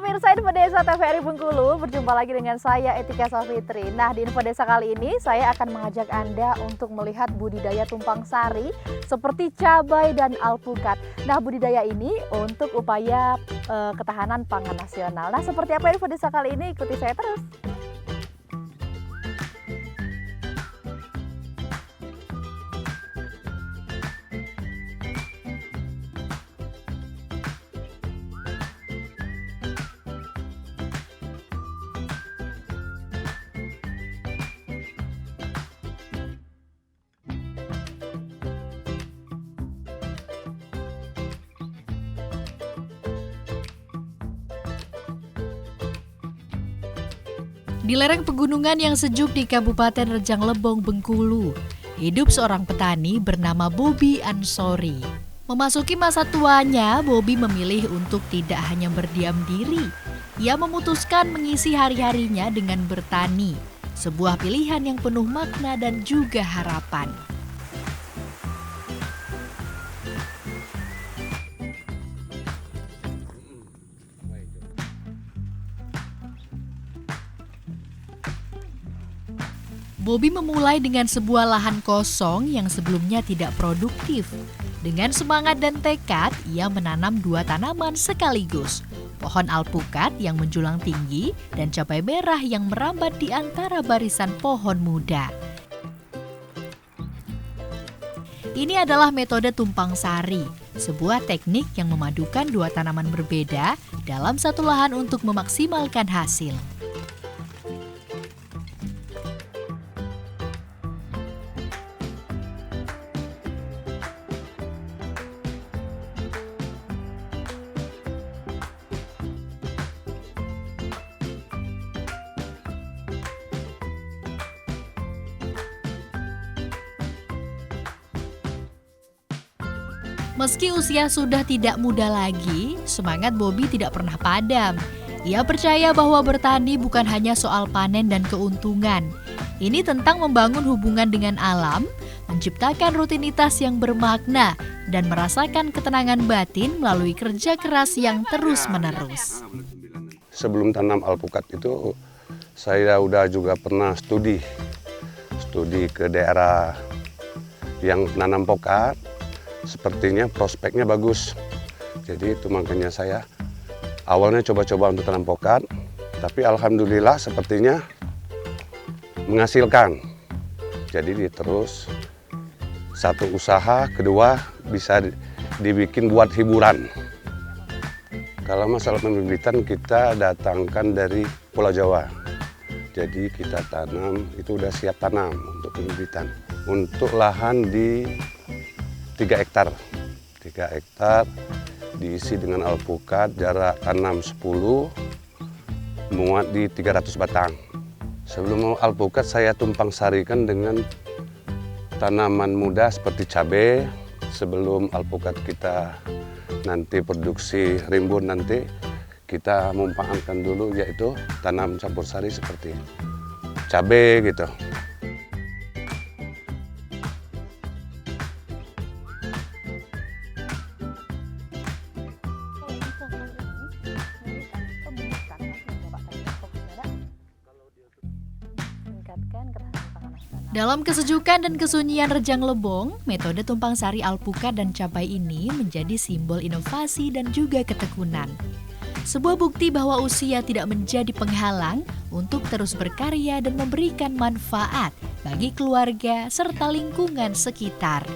pemirsa Info Desa TVRI Bengkulu, berjumpa lagi dengan saya Etika Safitri. Nah, di Info Desa kali ini saya akan mengajak Anda untuk melihat budidaya tumpang sari seperti cabai dan alpukat. Nah, budidaya ini untuk upaya ketahanan pangan nasional. Nah, seperti apa Info Desa kali ini? Ikuti saya terus. Di lereng pegunungan yang sejuk di Kabupaten Rejang Lebong, Bengkulu, hidup seorang petani bernama Bobi Ansori. Memasuki masa tuanya, Bobi memilih untuk tidak hanya berdiam diri. Ia memutuskan mengisi hari-harinya dengan bertani, sebuah pilihan yang penuh makna dan juga harapan. Bobi memulai dengan sebuah lahan kosong yang sebelumnya tidak produktif. Dengan semangat dan tekad, ia menanam 2 tanaman sekaligus. Pohon alpukat yang menjulang tinggi dan cabai merah yang merambat di antara barisan pohon muda. Ini adalah metode tumpang sari, sebuah teknik yang memadukan 2 tanaman berbeda dalam satu lahan untuk memaksimalkan hasil. Meski usia sudah tidak muda lagi, semangat Bobi tidak pernah padam. Ia percaya bahwa bertani bukan hanya soal panen dan keuntungan. Ini tentang membangun hubungan dengan alam, menciptakan rutinitas yang bermakna, dan merasakan ketenangan batin melalui kerja keras yang terus-menerus. Sebelum tanam alpukat itu, saya udah juga pernah studi ke daerah yang nanam pokat. Sepertinya prospeknya bagus, jadi itu makanya saya awalnya coba-coba untuk tanam pokat, tapi alhamdulillah sepertinya menghasilkan. Jadi terus satu usaha, kedua bisa dibikin buat hiburan. Kalau masalah pembibitan kita datangkan dari Pulau Jawa, jadi kita tanam itu udah siap tanam untuk pembibitan. Untuk lahan di 3 hektar diisi dengan alpukat, jarak tanam 10, muat di 300 batang. Sebelum alpukat saya tumpang sarikan dengan tanaman muda seperti cabai. Sebelum alpukat kita nanti produksi rimbun, nanti kita memanfaatkan dulu, yaitu tanam campur sari seperti cabai gitu. Dalam kesejukan dan kesunyian Rejang Lebong, metode tumpang sari alpukat dan cabai ini menjadi simbol inovasi dan juga ketekunan. Sebuah bukti bahwa usia tidak menjadi penghalang untuk terus berkarya dan memberikan manfaat bagi keluarga serta lingkungan sekitar.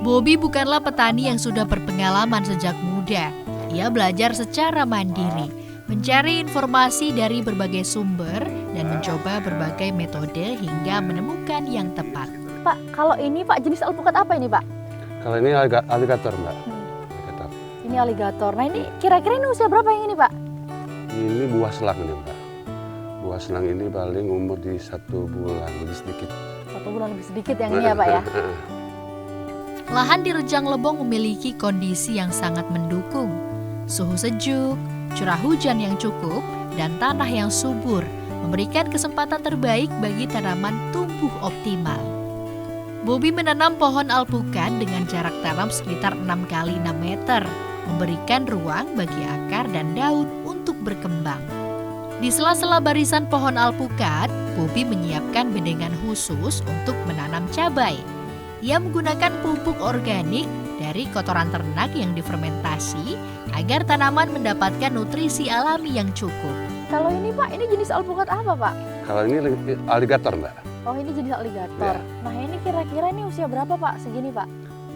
Bobi bukanlah petani yang sudah berpengalaman sejak muda. Ia belajar secara mandiri, mencari informasi dari berbagai sumber, dan mencoba berbagai metode hingga menemukan yang tepat. Pak, kalau ini Pak jenis alpukat apa ini Pak? Kalau ini aligator, Mbak. Aligator. Ini aligator. Nah ini kira-kira ini usia berapa yang ini Pak? Ini buah selang ini, Mbak. Buah selang ini paling umur di 1 bulan, lebih sedikit. 1 bulan lebih sedikit yang ini ya Pak ya? Lahan di Rejang Lebong memiliki kondisi yang sangat mendukung. Suhu sejuk, curah hujan yang cukup, dan tanah yang subur memberikan kesempatan terbaik bagi tanaman tumbuh optimal. Bobi menanam pohon alpukat dengan jarak tanam sekitar 6 kali 6 meter, memberikan ruang bagi akar dan daun untuk berkembang. Di sela-sela barisan pohon alpukat, Bobi menyiapkan bedengan khusus untuk menanam cabai. Ia menggunakan pupuk organik dari kotoran ternak yang difermentasi agar tanaman mendapatkan nutrisi alami yang cukup. Kalau ini Pak, ini jenis alpukat apa Pak? Kalau ini aligator, Mbak. Oh ini jenis aligator. Ya. Nah ini kira-kira ini usia berapa Pak segini Pak?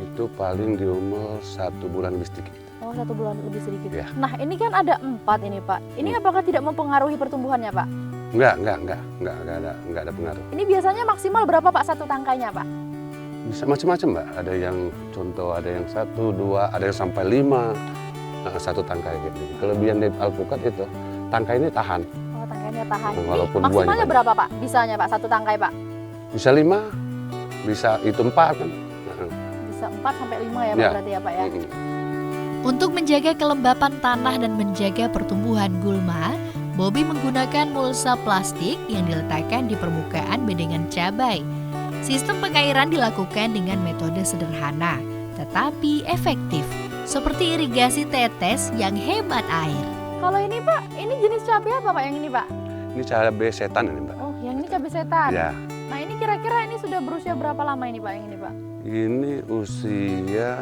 Itu paling di umur 1 bulan lebih sedikit. Oh 1 bulan lebih sedikit. Ya. Nah ini kan ada 4 ini Pak. Ini apakah tidak mempengaruhi pertumbuhannya Pak? Enggak ada pengaruh. Ini biasanya maksimal berapa Pak satu tangkainya Pak? Bisa macam-macam, Mbak. Ada yang contoh, ada yang 1, 2, ada yang sampai 5. Satu tangkai gitu. Kelebihan dari alpukat itu, tangkai ini tahan. Oh tangkainya tahan. Walaupun Ini maksimalnya buahnya berapa Pak? Bisanya Pak satu tangkai Pak? Bisa 5, bisa itu 4 kan. Bisa 4 sampai 5 ya Pak Ya. berarti ya Pak ya? Untuk menjaga kelembapan tanah dan menjaga pertumbuhan gulma, Bobi menggunakan mulsa plastik yang diletakkan di permukaan bedengan cabai. Sistem pengairan dilakukan dengan metode sederhana, tetapi efektif, seperti irigasi tetes yang hemat air. Kalau ini Pak, ini jenis cabai apa Pak yang ini Pak? Ini cabai setan ini, Mbak. Oh yang ini cabai setan. Ya, Nah ini kira-kira ini sudah berusia berapa lama ini Pak yang ini Pak? ini usia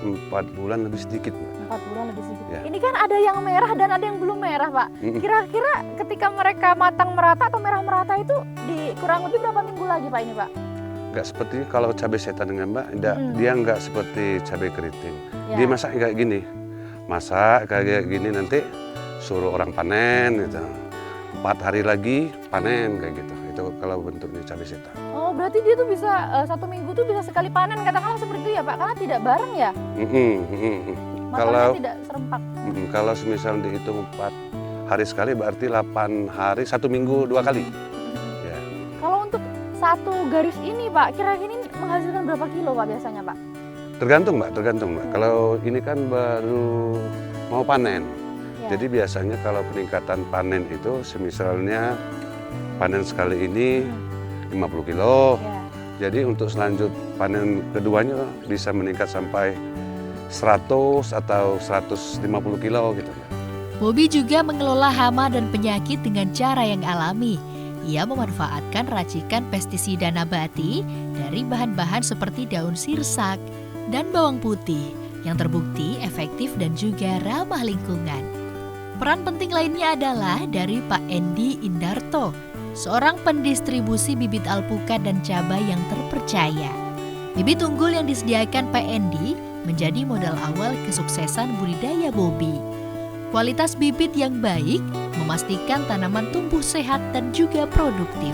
4 bulan lebih sedikit, Mbak. 4 bulan lebih sedikit. Ya. Ini kan ada yang merah dan ada yang belum merah Pak. Kira-kira ketika mereka matang merata atau merah merata itu di kurang lebih berapa minggu lagi Pak ini Pak? Nggak seperti kalau cabai setan dengan Mbak, dia nggak seperti cabai keriting. Ya. Dia masak kayak gini, masak kayak gini nanti suruh orang panen gitu. 4 hari lagi panen kayak gitu. Itu kalau bentuknya cabai setan. Oh berarti dia tuh bisa 1 minggu tuh bisa sekali panen katakanlah seperti itu ya Pak? Karena tidak bareng ya? Makanya Kalau tidak serempak. kalau semisal dihitung 4 hari sekali berarti 8 hari 1 minggu 2 kali. Ya. Kalau untuk satu garis ini Pak, kira-kira ini menghasilkan berapa kilo Pak biasanya Pak? Tergantung Mbak. Kalau ini kan baru mau panen. Ya. Jadi biasanya kalau peningkatan panen itu semisalnya panen sekali ini 50 kilo. Ya. Jadi untuk selanjut panen keduanya bisa meningkat sampai 100 atau 150 kilo gitu. Bobi juga mengelola hama dan penyakit dengan cara yang alami. Ia memanfaatkan racikan pestisida nabati dari bahan-bahan seperti daun sirsak dan bawang putih yang terbukti efektif dan juga ramah lingkungan. Peran penting lainnya adalah dari Pak Endi Indarto, seorang pendistribusi bibit alpukat dan cabai yang terpercaya. Bibit unggul yang disediakan Pak Endi menjadi modal awal kesuksesan budidaya Bobi. Kualitas bibit yang baik memastikan tanaman tumbuh sehat dan juga produktif.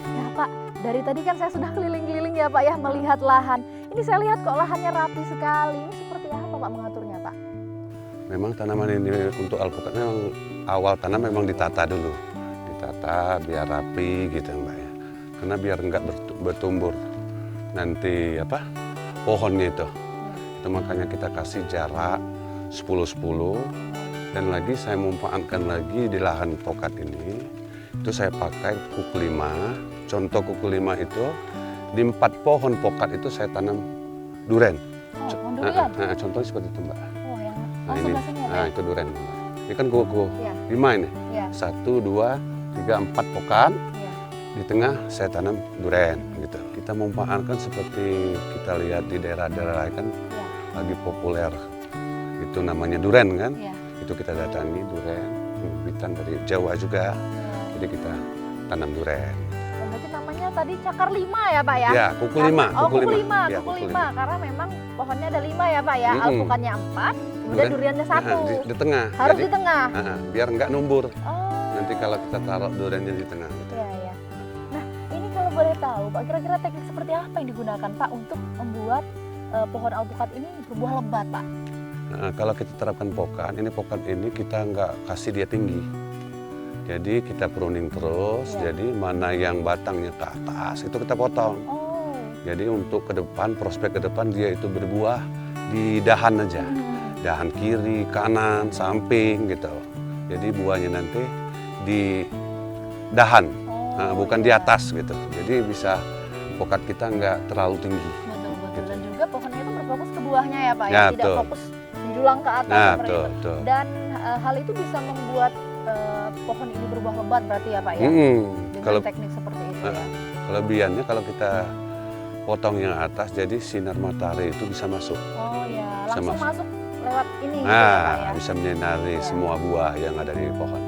Nah Pak, dari tadi kan saya sudah keliling-keliling ya Pak ya melihat lahan. Ini saya lihat kok lahannya rapi sekali. Ini seperti apa Pak mengaturnya Pak? Memang tanaman ini untuk alpukat memang awal tanam memang ditata dulu. Ditata biar rapi gitu Mbak ya. Karena biar enggak bertumbuh nanti pohonnya itu. Itu makanya kita kasih jarak 10-10 dan lagi saya memanfaatkan lagi di lahan pokat ini itu saya pakai kuku 5. Contoh kuku 5 itu di 4 pohon pokat itu saya tanam duren. Oh, pohon durian? Contohnya seperti itu Mbak. Oh yang Ini, sebelah sini ya Pak? itu duren Mbak. Ini kan kuku Iya. 5 ini. Iya. 1, 2, 3, 4 pokat. Iya. Di tengah saya tanam duren gitu. Kita memanfaatkan seperti kita lihat di daerah-daerah lain kan Iya. lagi populer. Itu namanya duren kan. Iya. Itu kita datangi duren, bibitan dari Jawa juga. Jadi kita tanam duren. Oh, berarti namanya tadi cakar 5 ya Pak ya? Ya, kuku Karena- 5. Oh kuku 5, Ya, kuku kuku 5. Karena memang pohonnya ada 5 ya Pak ya, Mm-mm. alpukannya 4, kemudian duriannya 1. Di tengah. Harus Jadi, di tengah. biar nggak numbur. Oh. Nanti kalau kita taruh duriannya di tengah. Gitu. Iya, iya. Nah, ini kalau boleh tahu Pak, kira-kira teknik seperti apa yang digunakan Pak untuk membuat pohon alpukat ini berbuah lebat Pak? Nah, kalau kita terapkan pokat ini kita nggak kasih dia tinggi. Jadi kita pruning terus, Iya. jadi mana yang batangnya ke atas itu kita potong. Oh. Jadi untuk ke depan, prospek ke depan dia itu berbuah di dahan aja. Dahan kiri, kanan, samping gitu. Jadi buahnya nanti di dahan, bukan di iya. atas gitu. Jadi bisa pokat kita nggak terlalu tinggi. Betul. Dan juga pohonnya itu berfokus ke buahnya ya Pak ya, Ya, tidak betul. fokus menjulang ke atas Nah, seperti itu. betul. Dan hal itu bisa membuat pohon ini berbuah lebat berarti ya Pak ya, dengan Kalau teknik seperti itu ya. kelebihannya kalau kita potong yang atas, jadi sinar matahari itu bisa masuk. Oh ya, Bisa langsung masuk lewat ini gitu ya Nah, Pak ya. bisa menyinari Ya. semua buah yang ada di pohon.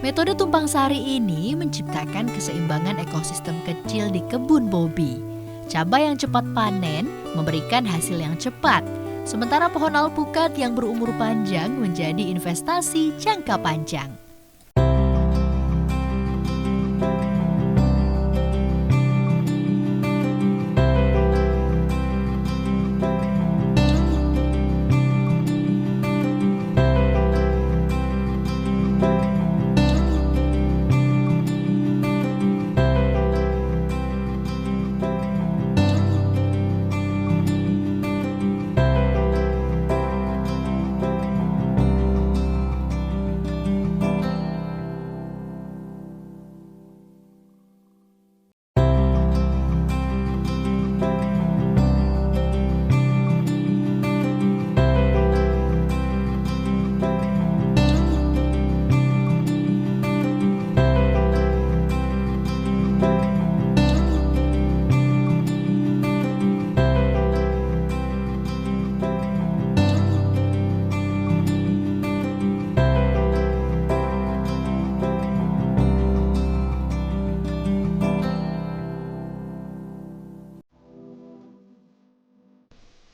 Metode tumpang sari ini menciptakan keseimbangan ekosistem kecil di kebun Bobby. Cabai yang cepat panen memberikan hasil yang cepat, sementara pohon alpukat yang berumur panjang menjadi investasi jangka panjang.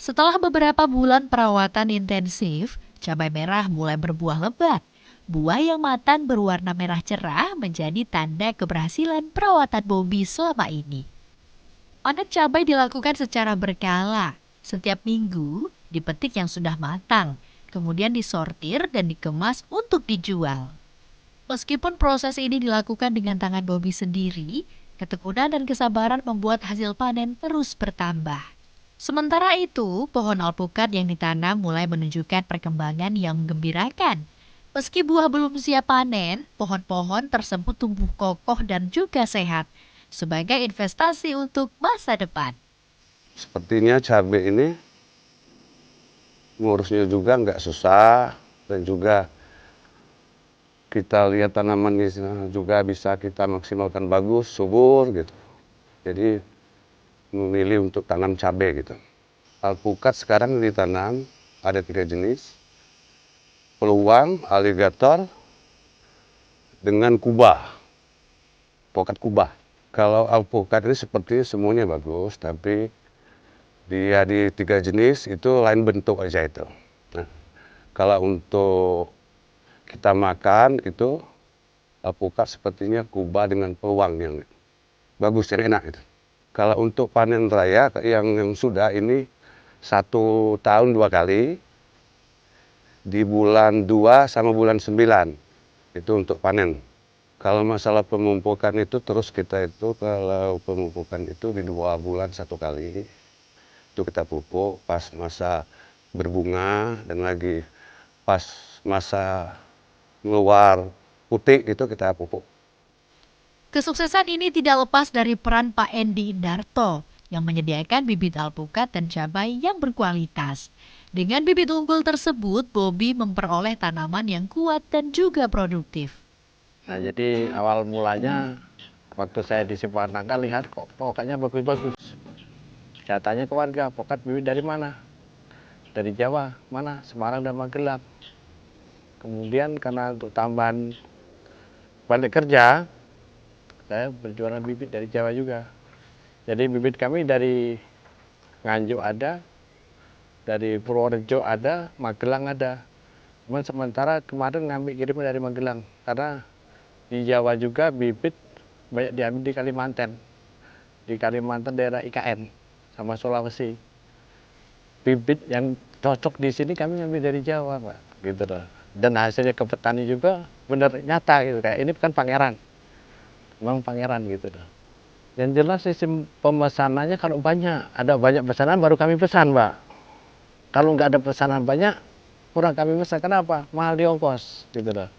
Setelah beberapa bulan perawatan intensif, cabai merah mulai berbuah lebat. Buah yang matang berwarna merah cerah menjadi tanda keberhasilan perawatan Bobby selama ini. Panen cabai dilakukan secara berkala. Setiap minggu dipetik yang sudah matang, kemudian disortir dan dikemas untuk dijual. Meskipun proses ini dilakukan dengan tangan Bobby sendiri, ketekunan dan kesabaran membuat hasil panen terus bertambah. Sementara itu, pohon alpukat yang ditanam mulai menunjukkan perkembangan yang menggembirakan. Meski buah belum siap panen, pohon-pohon tersebut tumbuh kokoh dan juga sehat sebagai investasi untuk masa depan. Sepertinya cabai ini ngurusnya juga nggak susah, dan juga kita lihat tanaman di sana juga bisa kita maksimalkan bagus, subur gitu. Jadi memilih untuk tanam cabai gitu. Alpukat sekarang ditanam ada 3 jenis, peluang, aligator, dengan kubah, pokat kubah. Kalau alpukat ini sepertinya semuanya bagus, tapi dia di 3 jenis itu lain bentuk aja itu. Nah, kalau untuk kita makan itu alpukat sepertinya kubah dengan peluang yang bagus, yang enak gitu. Kalau untuk panen raya yang sudah ini 1 tahun 2 kali, di bulan 2 sama bulan 9 itu untuk panen. Kalau masalah pemupukan itu terus kita itu kalau pemupukan itu di 2 bulan 1 kali itu kita pupuk pas masa berbunga dan lagi pas masa keluar putih itu kita pupuk. Kesuksesan ini tidak lepas dari peran Pak Endi Indarto yang menyediakan bibit alpukat dan cabai yang berkualitas. Dengan bibit unggul tersebut, Bobby memperoleh tanaman yang kuat dan juga produktif. Nah, jadi awal mulanya waktu saya di Simpanangka lihat kok pokoknya bagus-bagus. Saya tanya ke warga, pokat bibit dari mana? Dari Jawa, mana? Semarang dan Magelang. Kemudian karena untuk tambahan balik kerja, saya berjualan bibit dari Jawa juga. Jadi bibit kami dari Nganjuk ada, dari Purworejo ada, Magelang ada. Cuman sementara kemarin ngambil kirim dari Magelang karena di Jawa juga bibit banyak diambil di Kalimantan. Di Kalimantan daerah IKN sama Sulawesi. Bibit yang cocok di sini kami ngambil dari Jawa, Pak. Gitu loh. Dan hasilnya ke petani juga benar nyata gitu, kayak ini kan pangeran. Memang pangeran gitu loh. Yang jelas sistem pemesanannya kalau ada banyak pesanan baru kami pesan, Pak. Kalau nggak ada pesanan banyak, kurang kami pesan. Kenapa? Mahal di ongkos, gitu loh.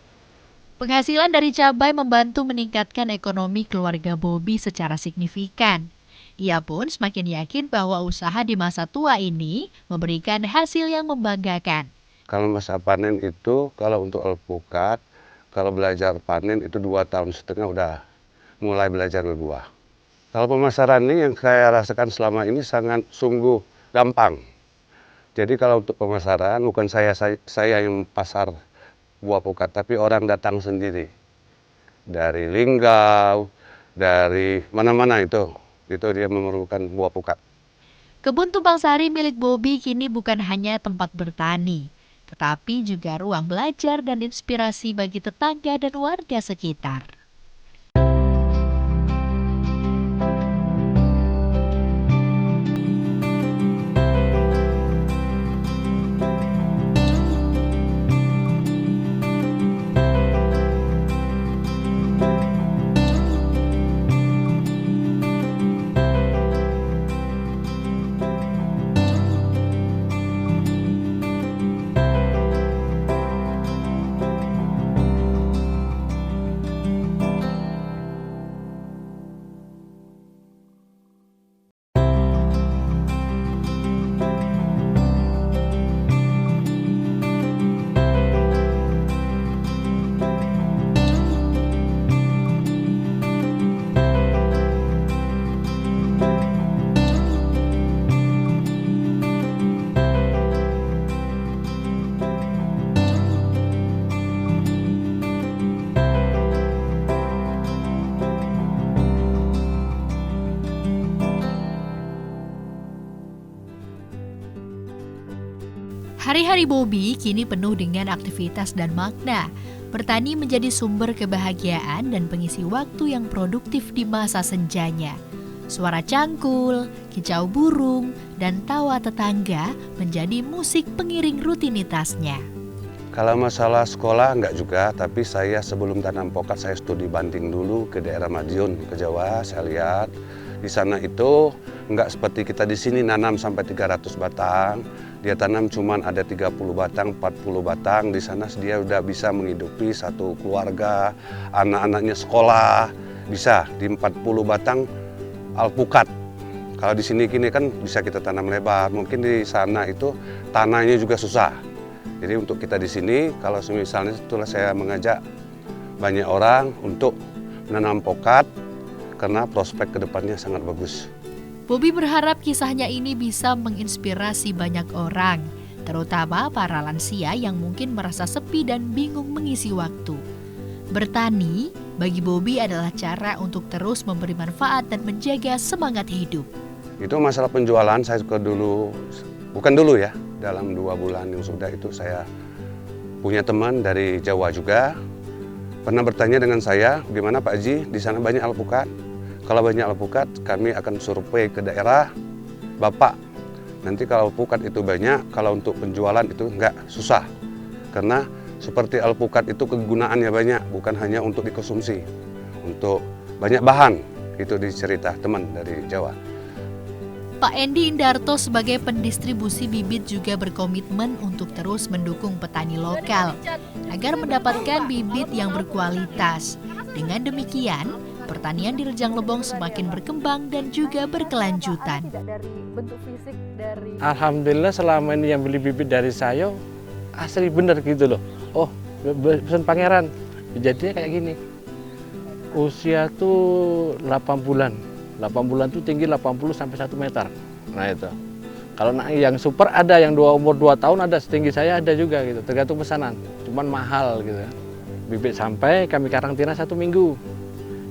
Penghasilan dari cabai membantu meningkatkan ekonomi keluarga Bobi secara signifikan. Ia pun semakin yakin bahwa usaha di masa tua ini memberikan hasil yang membanggakan. Kalau masa panen itu, kalau untuk alpukat, kalau belajar panen itu 2,5 tahun udah mulai belajar berbuah. Kalau pemasaran ini yang saya rasakan selama ini sangat sungguh gampang. Jadi kalau untuk pemasaran bukan saya yang pasar buah pukat, tapi orang datang sendiri. Dari Linggau, dari mana-mana itu dia memerlukan buah pukat. Kebun tumpang sari milik Bobi kini bukan hanya tempat bertani, tetapi juga ruang belajar dan inspirasi bagi tetangga dan warga sekitar. Hari-hari Bobi kini penuh dengan aktivitas dan makna. Bertani menjadi sumber kebahagiaan dan pengisi waktu yang produktif di masa senjanya. Suara cangkul, kicau burung, dan tawa tetangga menjadi musik pengiring rutinitasnya. Kalau masalah sekolah enggak juga, tapi saya sebelum tanam pokat saya studi banding dulu ke daerah Madiun, ke Jawa. Saya lihat di sana itu enggak seperti kita di sini nanam sampai 300 batang. Dia tanam cuman ada 30 batang, 40 batang. Di sana dia udah bisa menghidupi satu keluarga, anak-anaknya sekolah. Bisa di 40 batang alpukat. Kalau di sini kini kan bisa kita tanam lebar. Mungkin di sana itu tanahnya juga susah. Jadi untuk kita di sini, kalau misalnya itulah saya mengajak banyak orang untuk menanam pokat karena prospek kedepannya sangat bagus. Bobi berharap kisahnya ini bisa menginspirasi banyak orang, terutama para lansia yang mungkin merasa sepi dan bingung mengisi waktu. Bertani bagi Bobi adalah cara untuk terus memberi manfaat dan menjaga semangat hidup. Itu masalah penjualan saya bukan dulu ya, dalam 2 bulan yang sudah itu saya punya teman dari Jawa juga pernah bertanya dengan saya, gimana Pak Haji, di sana banyak alpukat? Kalau banyak alpukat, kami akan survei ke daerah Bapak. Nanti kalau alpukat itu banyak, kalau untuk penjualan itu enggak susah. Karena seperti alpukat itu kegunaannya banyak, bukan hanya untuk dikonsumsi. Untuk banyak bahan, itu dicerita teman dari Jawa. Pak Endi Indarto sebagai pendistribusi bibit juga berkomitmen untuk terus mendukung petani lokal agar mendapatkan bibit yang berkualitas. Dengan demikian, pertanian di Rejang Lebong semakin berkembang dan juga berkelanjutan. Dari bentuk fisik dari Alhamdulillah selama ini yang beli bibit dari saya asli bener gitu loh. Oh, pesan pangeran. Jadinya kayak gini. Usia tuh 8 bulan. 8 bulan tuh tinggi 80 sampai 1 meter. Nah itu. Kalau yang super ada, yang umur 2 tahun ada, setinggi saya ada juga gitu. Tergantung pesanan. Cuman mahal gitu. Bibit sampai kami karantina 1 minggu.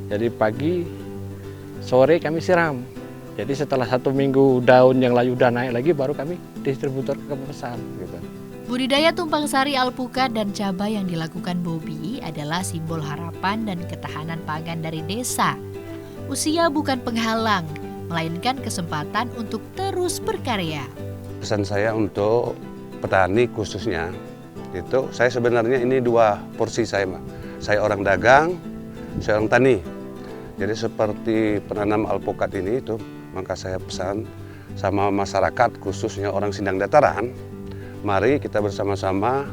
Jadi pagi, sore kami siram. Jadi setelah 1 minggu daun yang layu udah naik lagi, baru kami distributor ke pemesan gitu. Budidaya tumpang sari, alpukat, dan cabai yang dilakukan Bobi adalah simbol harapan dan ketahanan pangan dari desa. Usia bukan penghalang, melainkan kesempatan untuk terus berkarya. Pesan saya untuk petani khususnya, itu saya sebenarnya ini 2 porsi saya, Mbak. Saya orang dagang, saya orang tani. Jadi seperti penanam alpukat ini itu, maka saya pesan sama masyarakat khususnya orang Sindang Dataran, mari kita bersama-sama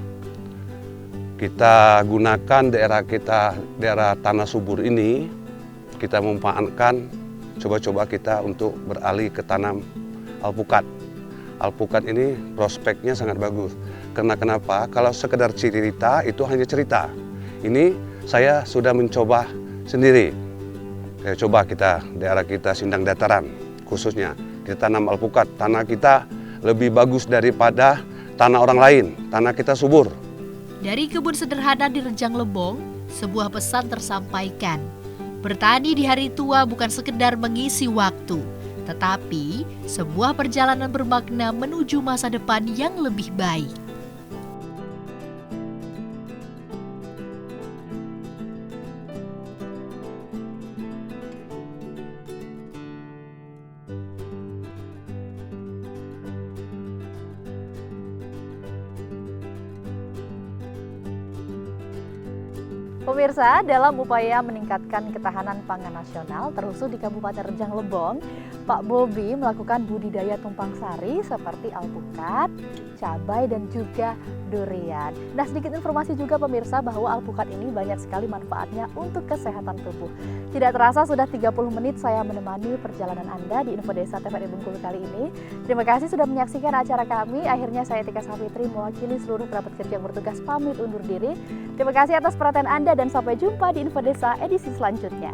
kita gunakan daerah kita, daerah tanah subur ini, kita memanfaatkan, coba-coba kita untuk beralih ke tanam alpukat. Alpukat ini prospeknya sangat bagus. Karena kenapa? Kalau sekedar cerita itu hanya cerita. Ini saya sudah mencoba sendiri. Coba kita, daerah kita Sindang Dataran khususnya, kita tanam alpukat. Tanah kita lebih bagus daripada tanah orang lain, tanah kita subur. Dari kebun sederhana di Rejang Lebong, sebuah pesan tersampaikan. Bertani di hari tua bukan sekedar mengisi waktu, tetapi sebuah perjalanan bermakna menuju masa depan yang lebih baik. Pemirsa, dalam upaya meningkatkan ketahanan pangan nasional terkhusus di Kabupaten Rejang Lebong, Pak Bobi melakukan budidaya tumpang sari seperti alpukat, cabai, dan juga durian. Nah, sedikit informasi juga pemirsa bahwa alpukat ini banyak sekali manfaatnya untuk kesehatan tubuh. Tidak terasa sudah 30 menit saya menemani perjalanan Anda di Info Desa TVRI Bengkulu kali ini. Terima kasih sudah menyaksikan acara kami. Akhirnya saya Tika Safitri mewakili seluruh kerabat kerja yang bertugas pamit undur diri. Terima kasih atas perhatian Anda dan sampai jumpa di Info Desa edisi selanjutnya.